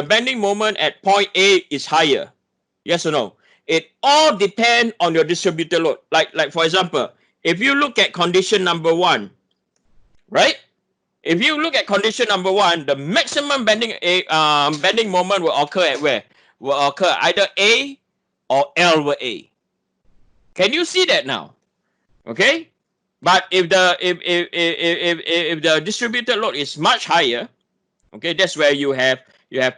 bending moment at point A is higher? Yes or no? It all depends on your distributed load. Like for example, if you look at condition number 1, right? If you look at condition number 1, the maximum bending moment will occur at where? Will occur either A or L over A. Can you see that now? Okay. But if the distributed load is much higher, okay, that's where you have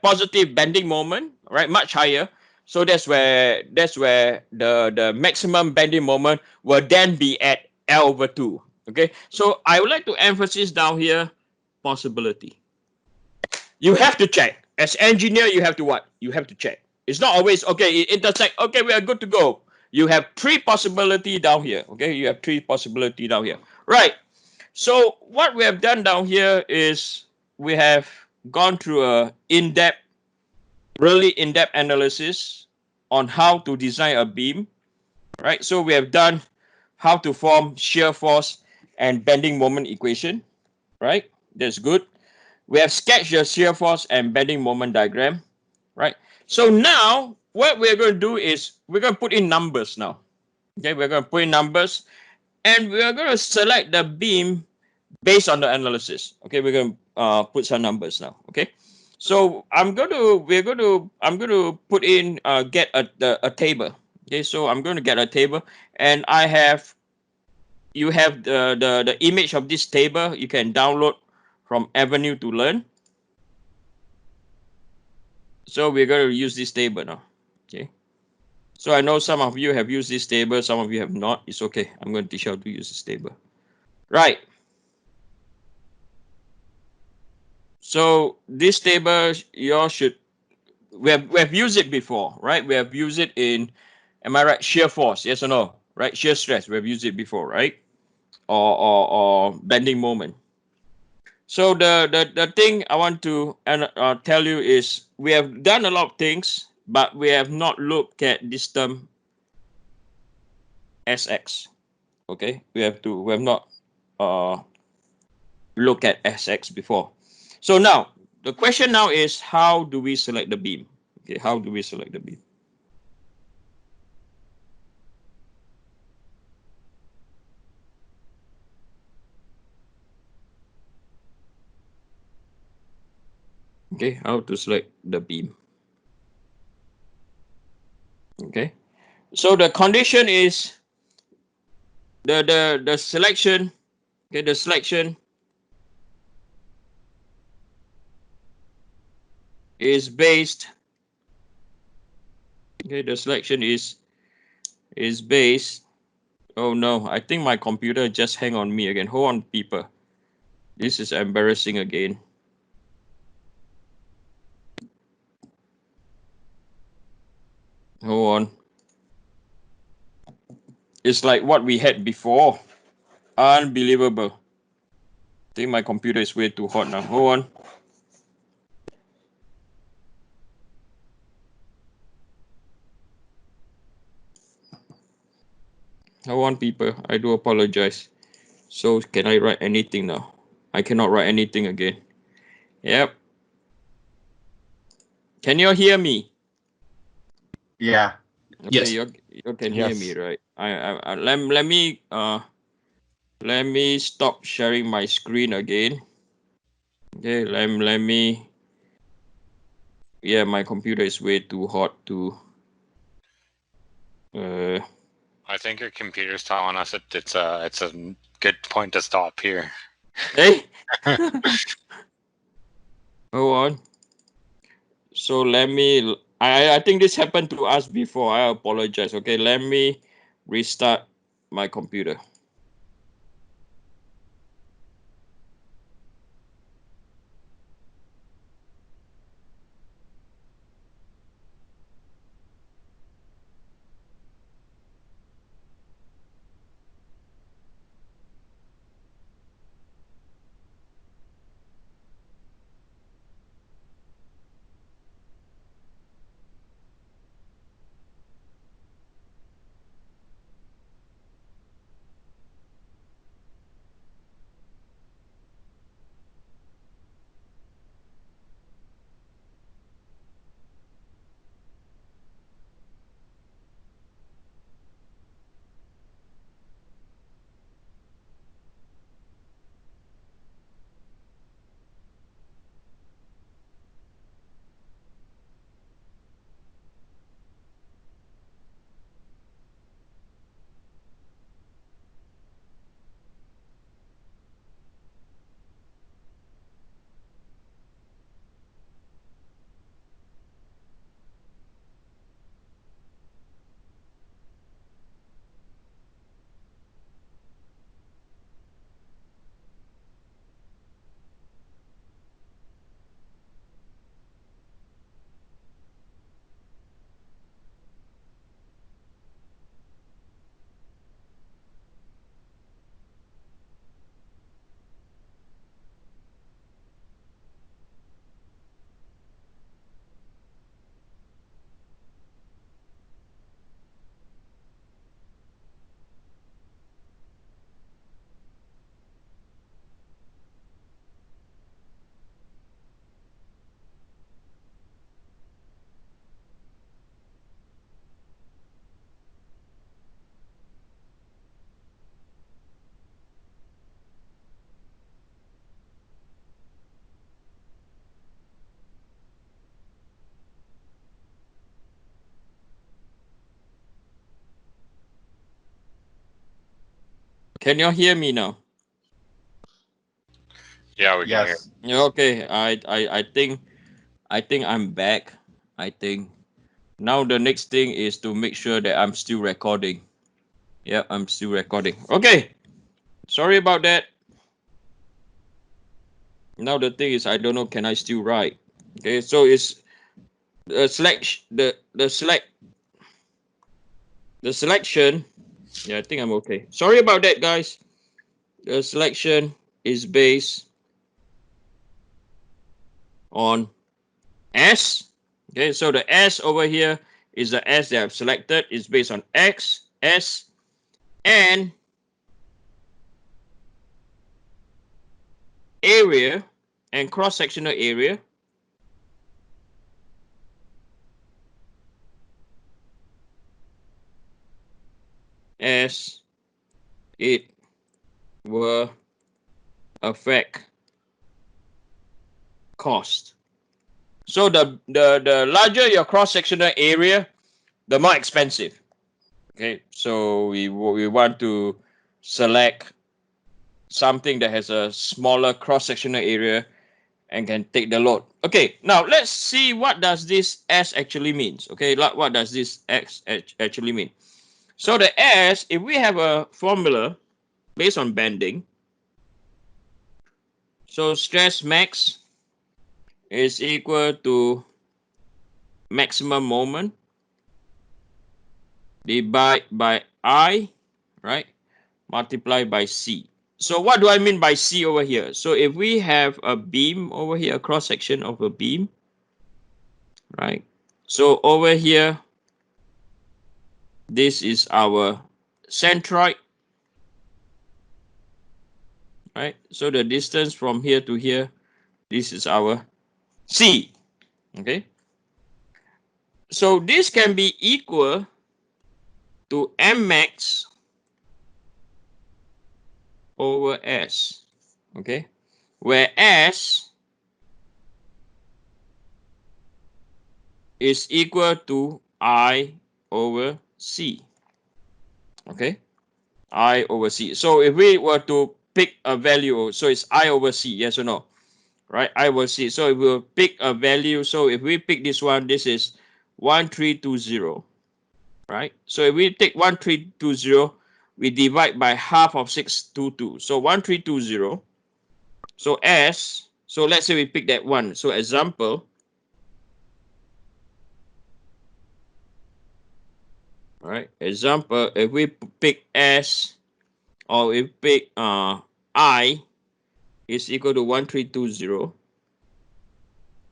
positive bending moment, right? Much higher. So that's where the maximum bending moment will then be at L over 2. Okay. So I would like to emphasize down here possibility. You have to check. As engineer, you have to what? You have to check. It's not always okay, it intersect. Okay, we are good to go. You have 3 possibility down here. Okay, you have 3 possibility down here. Right. So what we have done down here is we have gone through a really in-depth analysis on how to design a beam. Right. So we have done how to form shear force and bending moment equation. Right. That's good. We have sketched the shear force and bending moment diagram, right? So now what we're going to do is we're going to put in numbers now. Okay, we're going to put in numbers and we're going to select the beam based on the analysis. Okay, we're going to put some numbers now. Okay, so I'm going to put in get a table. Okay, so I'm going to get a table and you have the image of this table. You can download from Avenue to Learn. So we're going to use this table now. Okay. So I know some of you have used this table, some of you have not. It's okay. I'm going to teach you how to use this table. Right. So this table, we have used it before, right? We have used it in, am I right? Shear force, yes or no? Right? Shear stress, we have used it before, right? Or bending moment. So the thing I want to tell you is we have done a lot of things, but we have not looked at this term SX. Okay, we have not looked at SX before. So now the question now is, how do we select the beam? Okay, how do we select the beam? Okay, how to select the beam? Okay, so the condition is the selection. Okay, the selection is based. Okay, the selection is based. Oh no, I think my computer just hang on me again. Hold on, people. This is embarrassing again. Hold on. It's like what we had before. Unbelievable. I think my computer is way too hot now. Hold on. Hold on, people. I do apologize. So can I write anything now? I cannot write anything again. Yep. Can you hear me? Yeah. Okay, Yes. you can hear me, right? Let me stop sharing my screen again. Okay, let me. Yeah, my computer is way too hot to. I think your computer's telling us it's a good point to stop here. Hey. Hold on. So let me. I think this happened to us before. I apologize. Okay, let me restart my computer. Can you hear me now? Yeah, we can hear. Yes. Yeah, okay. I think I'm back. I think now the next thing is to make sure that I'm still recording. Yeah, I'm still recording. Okay. Sorry about that. Now the thing is I don't know, can I still write? Okay, so it's the selection. Yeah, I think I'm okay. Sorry about that, guys. The selection is based on S. Okay, so the S over here is the S that I've selected. It's based on X, S, and area and cross-sectional area. As it will affect cost. So the larger your cross-sectional area, the more expensive. Okay, so we want to select something that has a smaller cross-sectional area and can take the load. Okay, now let's see what does this S actually means. Okay, what does this X actually mean? So the S, if we have a formula based on bending, so stress max is equal to maximum moment divided by I, right, multiplied by C. So what do I mean by C over here? So if we have a beam over here, a cross section of a beam, right? So over here, this is our centroid, right? So the distance from here to here, this is our C, okay? So this can be equal to M max over S, okay? Where S is equal to I over C, okay? I over C. So if we were to pick a value, so it's I over C, yes or no? Right, I over C. So if we'll pick a value, so if we pick this one, this is 1320, right? So if we take 1320, we divide by half of 622. So 1320. So S, so let's say we pick that one. So example, right? Example, if we pick S or if we pick I is equal to 1320,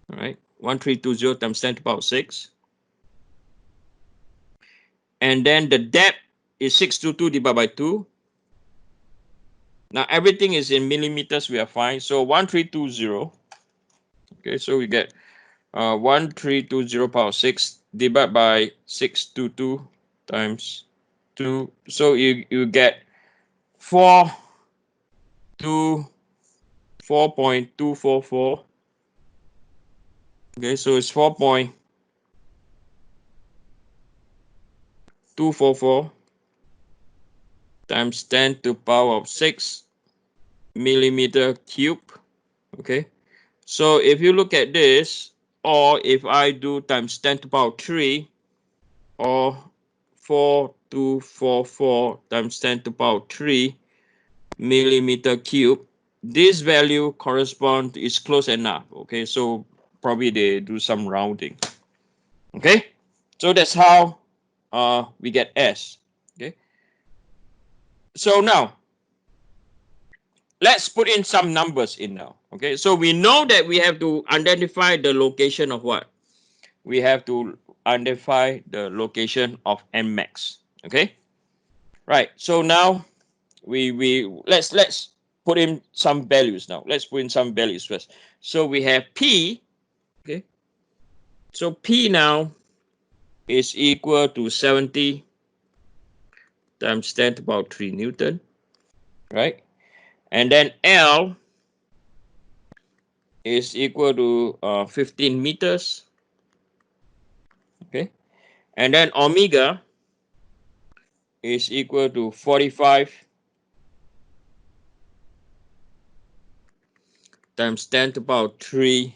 right? 1320 times 10 to the power 6. And then the depth is 622 divided by 2. Now everything is in millimeters, we are fine. So 1320. Okay, so we get 1320 power 6 divided by 622 times 2. So you get 4.244. Okay, so it's 4.244 times 10 to the power of 6 millimeter cube. Okay, so if you look at this, or if I do times 10 to the power 3, or 4244 times 10 to the power 3 millimeter cube, this value correspond is close enough. Okay, so probably they do some rounding. Okay, so that's how we get S. Okay, so now let's put in some numbers in now. Okay, so we know that we have to identify the location of what? We have to identify the location of M max. Okay, right. So now let's put in some values now. Let's put in some values first. So we have P. Okay, so P now is equal to 70 times 10 to the power 3 Newton, right? And then L is equal to 15 meters, okay? And then omega is equal to 45 times 10 to the power 3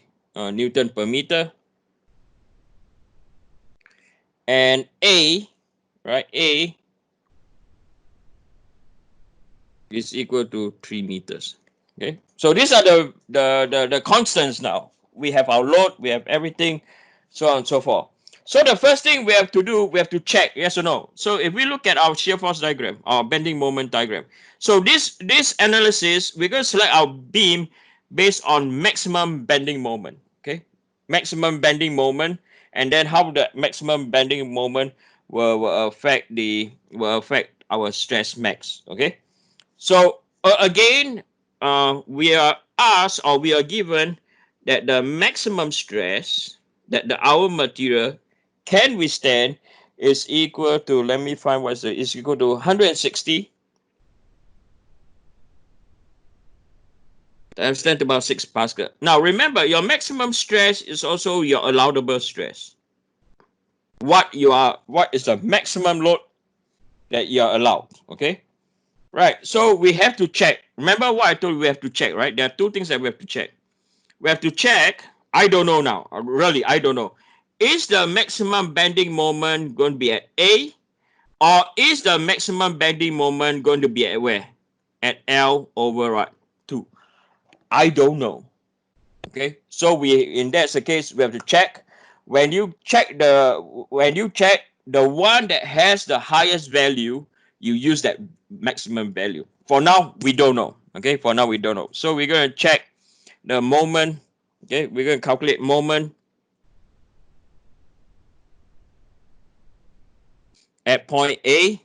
Newton per meter. And A, right, A is equal to 3 meters. Okay, so these are the constants now. We have our load, we have everything, so on and so forth. So the first thing we have to do, we have to check yes or no. So if we look at our shear force diagram, our bending moment diagram. So this analysis, we're going to select our beam based on maximum bending moment. Okay, maximum bending moment, and then how the maximum bending moment will affect our stress max. Okay, so again, we are asked or we are given that the maximum stress that our material can withstand is equal to, let me find what's it, is equal to 160 times 10 to the power 6 Pascal. Now remember, your maximum stress is also your allowable stress. What is the maximum load that you are allowed? Okay. Right, so we have to check. Remember what I told you we have to check, right? There are two things that we have to check. We have to check, I don't know now, really, I don't know. Is the maximum bending moment going to be at A, or is the maximum bending moment going to be at where? At L over what? 2. I don't know. Okay, so in that's the case, we have to check. When you check the one that has the highest value, you use that maximum value. For now, we don't know. Okay, for now we don't know. So we're going to check the moment. Okay, we're going to calculate moment at point A.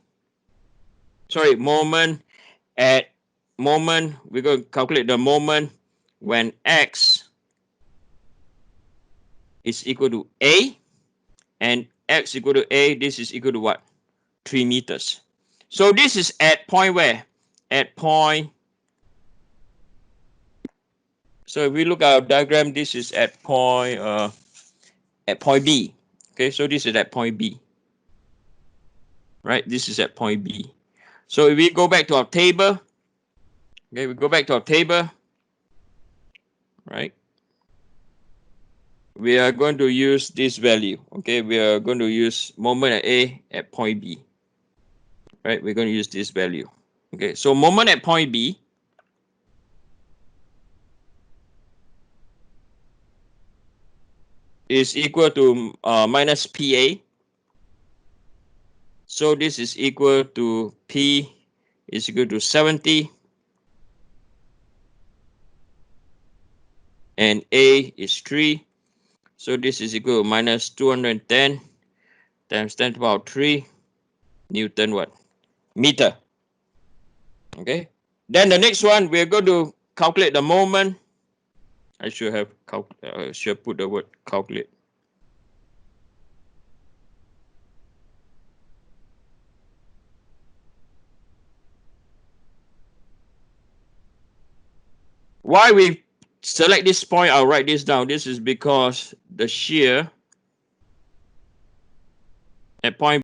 Sorry, moment. We're going to calculate the moment when X is equal to A, and X equal to A, this is equal to what? 3 meters. So this is at point where? At point. So if we look at our diagram, this is at point B. Okay, so this is at point B. Right, this is at point B. So if we go back to our table, okay, we go back to our table, right? We are going to use this value. Okay, we are going to use moment at A at point B. Right, we're going to use this value. Okay, so moment at point B is equal to minus PA. So this is equal to P is equal to 70 and A is 3. So this is equal to minus 210 times 10 to the power 3 Newton what? Meter. Okay. Then the next one, we're going to calculate the moment. I should have should put the word calculate. Why we select this point, I'll write this down. This is because the shear at point